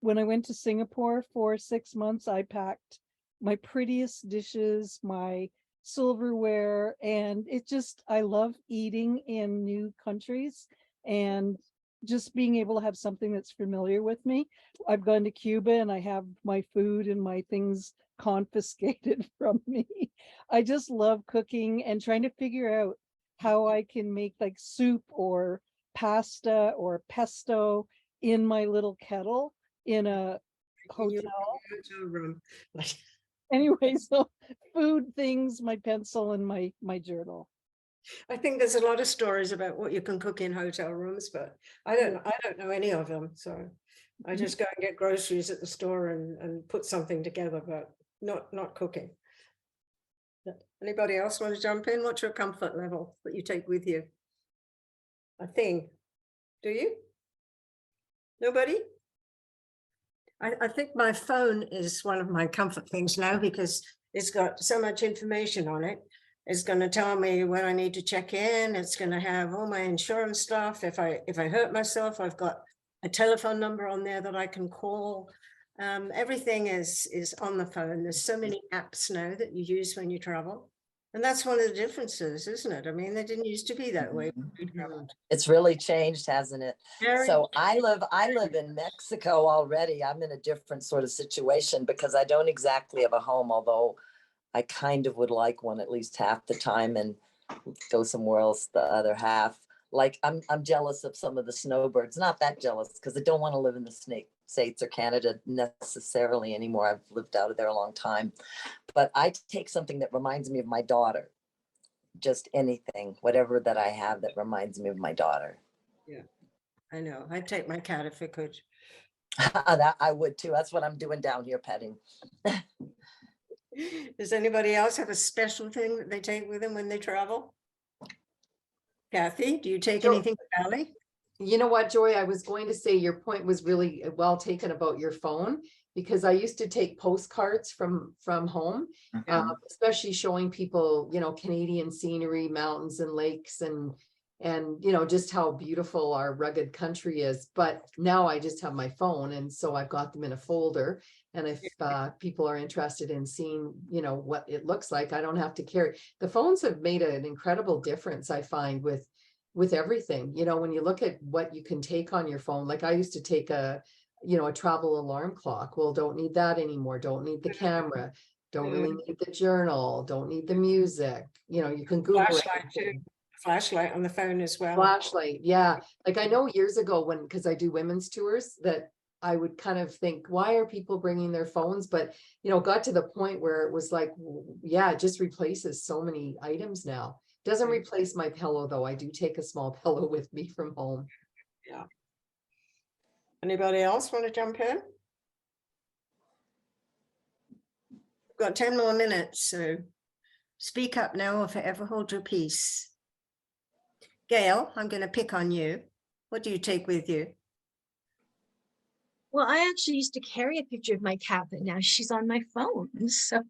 When I went to Singapore for 6 months, I packed my prettiest dishes, my silverware, and I love eating in new countries and just being able to have something that's familiar with me. I've gone to Cuba and I have my food and my things confiscated from me. I just love cooking and trying to figure out how I can make like soup or pasta or pesto in my little kettle in a hotel. Room. Anyway, so food, things, my pencil and my journal. I think there's a lot of stories about what you can cook in hotel rooms, but I don't know any of them. So I just go and get groceries at the store and put something together, but not cooking. Anybody else want to jump in? What's your comfort level that you take with you? A thing. Do you? Nobody? I think my phone is one of my comfort things now because it's got so much information on it. It's going to tell me when I need to check in. It's going to have all my insurance stuff. If I hurt myself, I've got a telephone number on there that I can call. Everything is on the phone. There's so many apps now that you use when you travel. And that's one of the differences, isn't it? I mean, they didn't used to be that way when we traveled. It's really changed, hasn't it? Very. So I live in Mexico already. I'm in a different sort of situation because I don't exactly have a home, although I kind of would like one at least half the time and go somewhere else the other half. Like I'm jealous of some of the snowbirds, not that jealous because I don't want to live in the States or Canada necessarily anymore. I've lived out of there a long time, but I take something that reminds me of my daughter, just anything, whatever that I have that reminds me of my daughter. Yeah, I know. I'd take my cat if I could. That I would too. That's what I'm doing down here, petting. Does anybody else have a special thing that they take with them when they travel? Kathy, do you take anything to Bali? You know what, Joy, I was going to say your point was really well taken about your phone, because I used to take postcards from home, especially showing people, Canadian scenery, mountains and lakes and just how beautiful our rugged country is. But now I just have my phone. And so I've got them in a folder. And if people are interested in seeing, what it looks like, I don't have to carry. The phones have made an incredible difference, I find, with everything. When you look at what you can take on your phone, like I used to take a travel alarm clock. Well, don't need that anymore. Don't need the camera. Don't really need the journal. Don't need the music. You can Google it. Flashlight on the phone as well. Flashlight, yeah. Like I know years ago because I do women's tours, that I would kind of think, why are people bringing their phones? But, got to the point where it was like, yeah, it just replaces so many items now. Doesn't replace my pillow though. I do take a small pillow with me from home. Yeah. Anybody else want to jump in? We've got 10 more minutes, so speak up now or forever hold your peace. Gail, I'm going to pick on you. What do you take with you? Well, I actually used to carry a picture of my cat, but now she's on my phone. So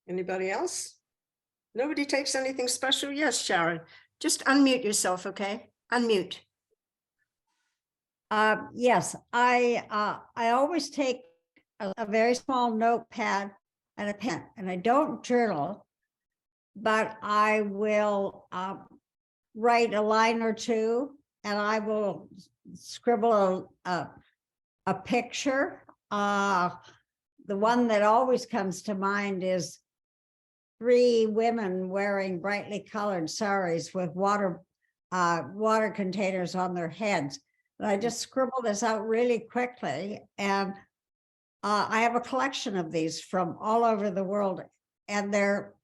Anybody else? Nobody takes anything special? Yes, Sharon. Just unmute yourself, okay? Unmute. Yes, I always take a very small notepad and a pen, and I don't journal, but I will write a line or two, and I will scribble a picture. The one that always comes to mind is 3 women wearing brightly colored saris with water containers on their heads. And I just scribbled this out really quickly, and I have a collection of these from all over the world, and they're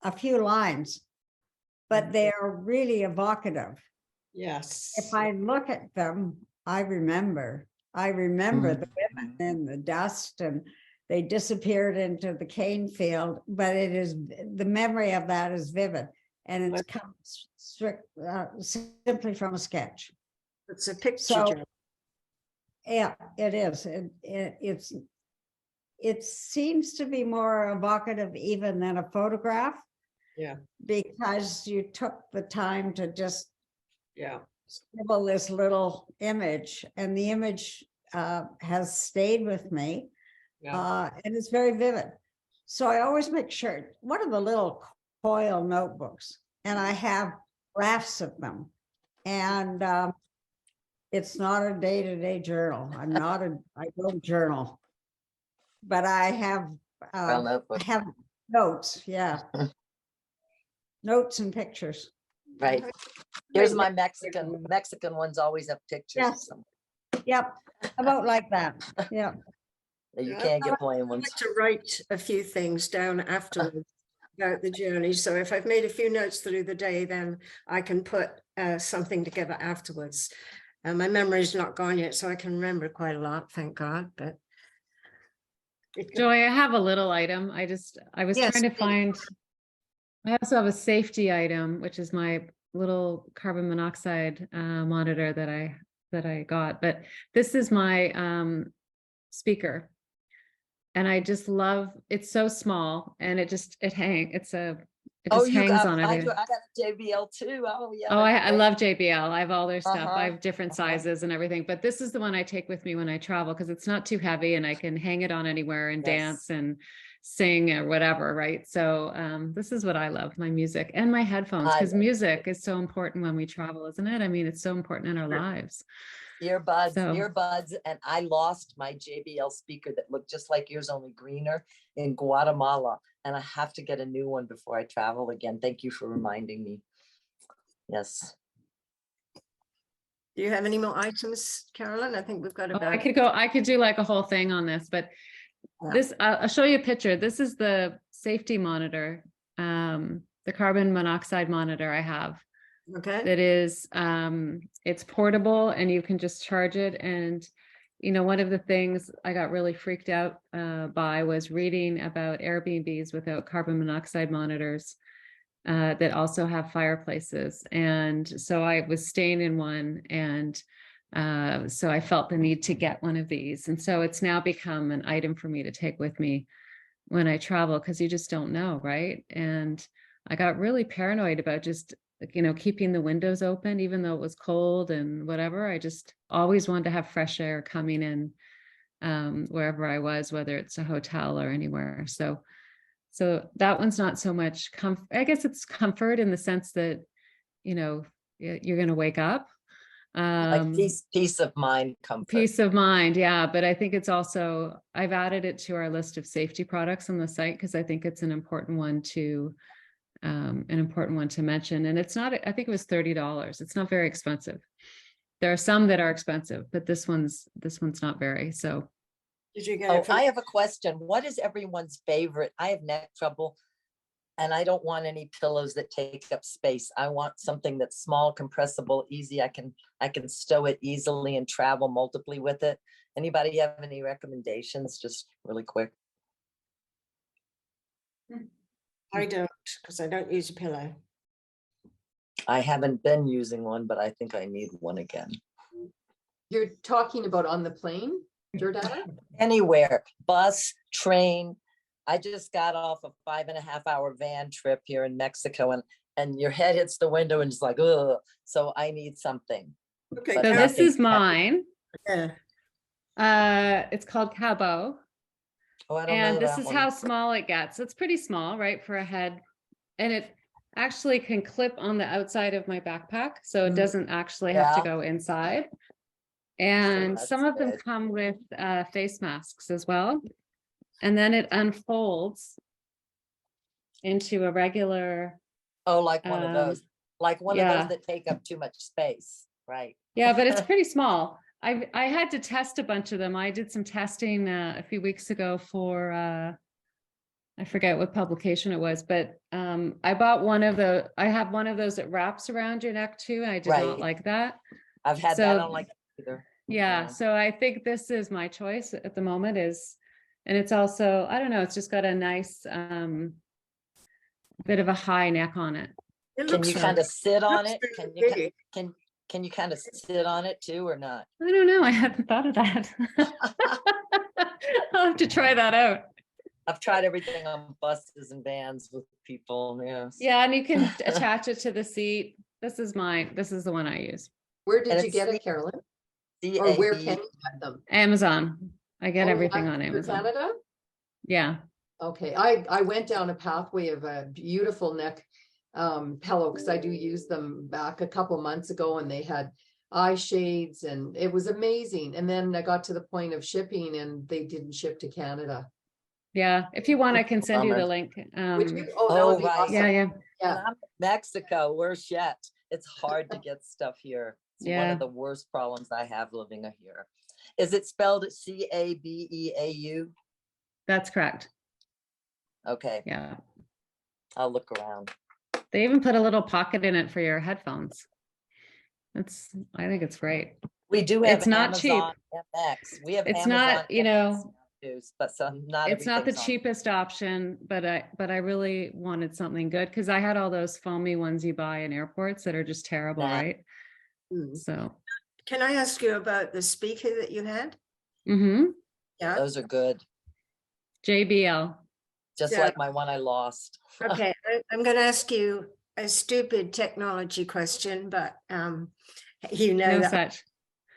a few lines, but they are really evocative. Yes. If I look at them, I remember the women in the dust, and they disappeared into the cane field, but it is, the memory of that is vivid, and it's come simply from a sketch. It's a picture. So, yeah, it is. It seems to be more evocative even than a photograph. Yeah. Because you took the time to just Yeah. scribble this little image, and the image has stayed with me. Yeah. And it's very vivid. So I always make sure, one of the little coil notebooks, and I have drafts of them. And it's not a day-to-day journal. I don't journal, but I have notes. Yeah. Notes and pictures. Right. Here's my Mexican ones always have pictures. Yes. Yep. About like that. Yeah. You can't get plain I ones. like to write a few things down afterwards about the journey. So if I've made a few notes through the day, then I can put something together afterwards. And my memory's not gone yet, so I can remember quite a lot, thank God. But Joy, I have a little item. I was Yes, trying to please. find, I also have a safety item, which is my little carbon monoxide monitor that I got. But this is my speaker. And I just love, it's so small, and it just hangs on I everything. got a JBL too. Oh yeah. Oh, I love JBL. I have all their stuff. I Uh-huh, have different sizes and everything, but this is the one I take with me when I travel because it's not too heavy and I can hang it on anywhere and dance and sing or whatever, right? So this is what I love, my music and my headphones, because music is so important when we travel, isn't it? I mean, it's so important in our lives. Earbuds, and I lost my JBL speaker that looked just like yours, only greener, in Guatemala, and I have to get a new one before I travel again. Thank you for reminding me. Yes. do you have any more items, Carolyn? I think we've got about. I could do like a whole thing on this, but this, I'll show you a picture. This is the safety monitor, the carbon monoxide monitor I have. Okay. That is, it's portable and you can just charge it. And, you know, one of the things I got really freaked out by was reading about Airbnbs without carbon monoxide monitors that also have fireplaces. And so I was staying in one, and so I felt the need to get one of these. And so it's now become an item for me to take with me when I travel, because you just don't know, right? And I got really paranoid about just, you know, keeping the windows open, even though it was cold and whatever. I just always wanted to have fresh air coming in wherever I was, whether it's a hotel or anywhere. So that one's not so much comfort. I guess it's comfort in the sense that, you know, you're going to wake up. Like peace of mind, comfort. Peace of mind, yeah. But I think it's also, I've added it to our list of safety products on the site because I think it's an important one to mention. And it's not, I think it was $30. It's not very expensive. There are some that are expensive, but this one's not very. So did you get I have a question. What is everyone's favorite? I have neck trouble and I don't want any pillows that take up space. I want something that's small, compressible, easy. I can stow it easily and travel multiply with it. Anybody have any recommendations? Just really quick. I don't, because I don't use a pillow. I haven't been using one, but I think I need one again. You're talking about on the plane, Jordana? Anywhere, bus, train. I just got off a 5.5-hour van trip here in Mexico, and your head hits the window and it's like, ugh. So I need something. Okay. So this is mine. Yeah. It's called Cabo. Oh, I don't know and this that is one. how small it gets. It's pretty small, right, for a head. And it actually can clip on the outside of my backpack. So it doesn't actually have to go inside. And some of them come with face masks as well. And then it unfolds into a regular. Oh, like one of those, like one of those that take up too much space, right? Yeah, but it's pretty small. I had to test a bunch of them. I did some testing a few weeks ago for I forget what publication it was, but I bought one of I have one of those that wraps around your neck too, and I did not Right. like that. I've had that. I don't like it either. Yeah, so I think this is my choice at the moment and it's also, I don't know, it's just got a nice bit of a high neck on it. Can you kind of sit on it? Can you kind of sit on it too or not? I don't know. I hadn't thought of that. I'll have to try that out. I've tried everything on buses and vans with people. Yes. Yeah, and you can attach it to the seat. This is the one I use. Where did you get it, Carolyn? Or where can you get them? Amazon. I get Oh, everything yeah, on for Amazon. Canada? Yeah. Okay, I went down a pathway of a beautiful neck pillow because I do use them back a couple months ago, and they had eye shades and it was amazing. And then I got to the point of shipping and they didn't ship to Canada. Yeah, if you want, I can send you the link. That would be awesome. Yeah. And I'm in Mexico, worse yet. It's hard to get stuff here. It's one Yeah. of the worst problems I have living here. Is it spelled Cabeau? That's correct. Okay. Yeah. I'll look around. They even put a little pocket in it for your headphones. I think it's great. We do have It's not Amazon cheap. FX. We have It's Amazon not, you know, FX, but some not it's not the everything's on. cheapest option, but I really wanted something good because I had all those foamy ones you buy in airports that are just terrible, Nah. right? So. Can I ask you about the speaker that you had? Mm-hmm. Yeah. Those are good. JBL. Just Yeah. like my one I lost. Okay, I'm going to ask you a stupid technology question, but you know No that such.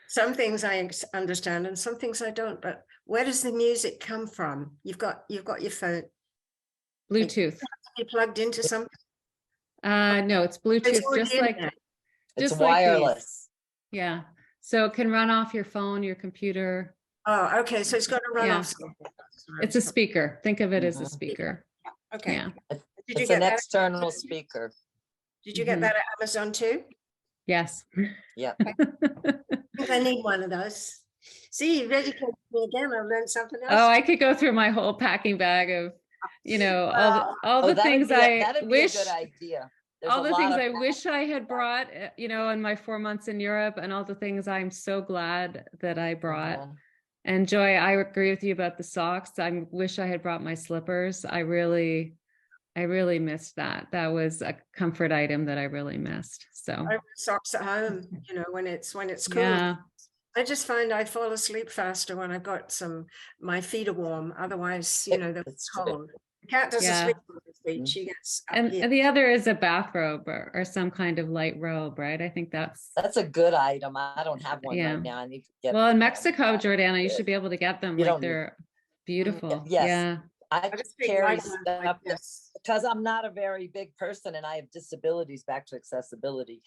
some things I understand and some things I don't. But where does the music come from? You've got your phone. Bluetooth. You plugged into something. No, it's Bluetooth, already just in like there. It's just like these. wireless. Yeah. So it can run off your phone, your computer. Oh, okay. So it's got to run Yeah. off something. It's a speaker. Think of it as a speaker. Okay. Yeah. Did you It's get an that? external speaker. Did you get that at Amazon too? Yes. Yeah. I think I need one of those. See, you've educated me again. I learned something else. Oh, I could go through my whole packing bag of, all the things that'd be a good idea. There's all a the lot things of I wish I had brought, in my 4 months in Europe, and all the things I'm so glad that I brought. Yeah. And Joy, I agree with you about the socks. I wish I had brought my slippers. I really missed that. That was a comfort item that I really missed. So I wear socks at home, when it's cool. yeah. I just find I fall asleep faster when I've got my feet are warm. Otherwise, they're cold. The cat doesn't Yeah. sleep on his feet. She gets up And here. the other is a bathrobe or some kind of light robe, right? I think that's a good item. I don't have one Yeah. right now. I need to get well in one. Mexico, Jordana, you should be able to get them. You Like don't need- they're beautiful. Yes. Yeah. I just think carry light ones stuff like this. because I'm not a very big person and I have disabilities. Back to accessibility,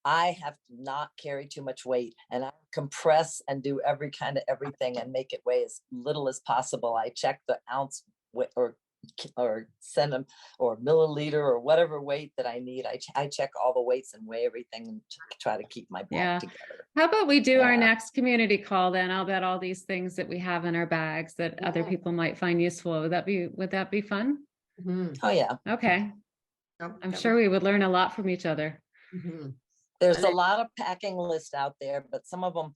I have to not carry too much weight, and I compress and do every kind of everything and make it weigh as little as possible. I check the ounce or send them or milliliter or whatever weight that I need. I check all the weights and weigh everything and try to keep my back together. How about we do our Yeah. next community call then? I'll bet all these things that we have in our bags that other people might find useful. Would that be fun? Oh yeah. Okay. I'm sure we would learn a lot from each other. There's a lot of packing lists out there, but some of them,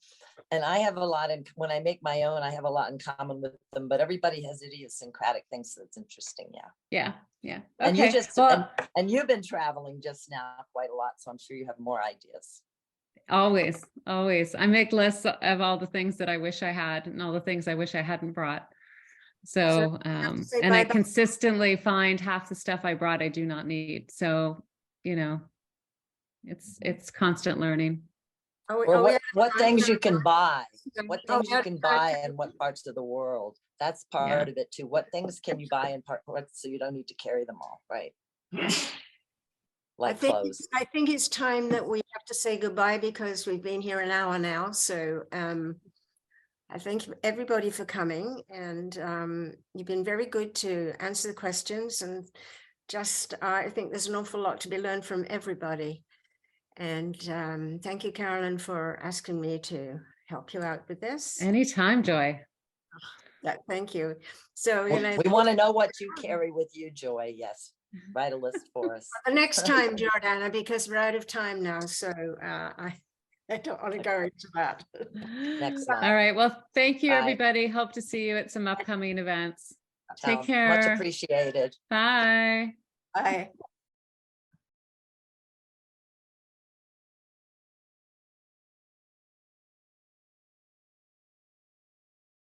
and I have a lot in, when I make my own, I have a lot in common with them, but everybody has idiosyncratic things that's interesting. Yeah. Yeah. And Okay. you just, Well, and you've been traveling just now quite a lot, so I'm sure you have more ideas. always. I make lists of all the things that I wish I had and all the things I wish I hadn't brought. So, say and I bye-bye. consistently find half the stuff I brought I do not need. So, it's constant learning. Or what things you can buy, what Oh, things you yeah. can buy in what parts of the world. That's part of it too. What things can you buy in parts so you don't need to carry them all, right? Like clothes. I think it's time that we have to say goodbye because we've been here an hour now. So I thank everybody for coming, and you've been very good to answer the questions, and just I think there's an awful lot to be learned from everybody. And thank you, Carolyn, for asking me to help you out with this. Anytime, Joy. Thank you. So, We want to know what you carry with you, Joy. Yes. Write a list for us. The next time, Jordana, because we're out of time now. So I don't want to go into that. Next time. All right. Well, thank you, Bye. everybody. Hope to see you at some upcoming events. Take Sounds care. much appreciated. Bye. Bye.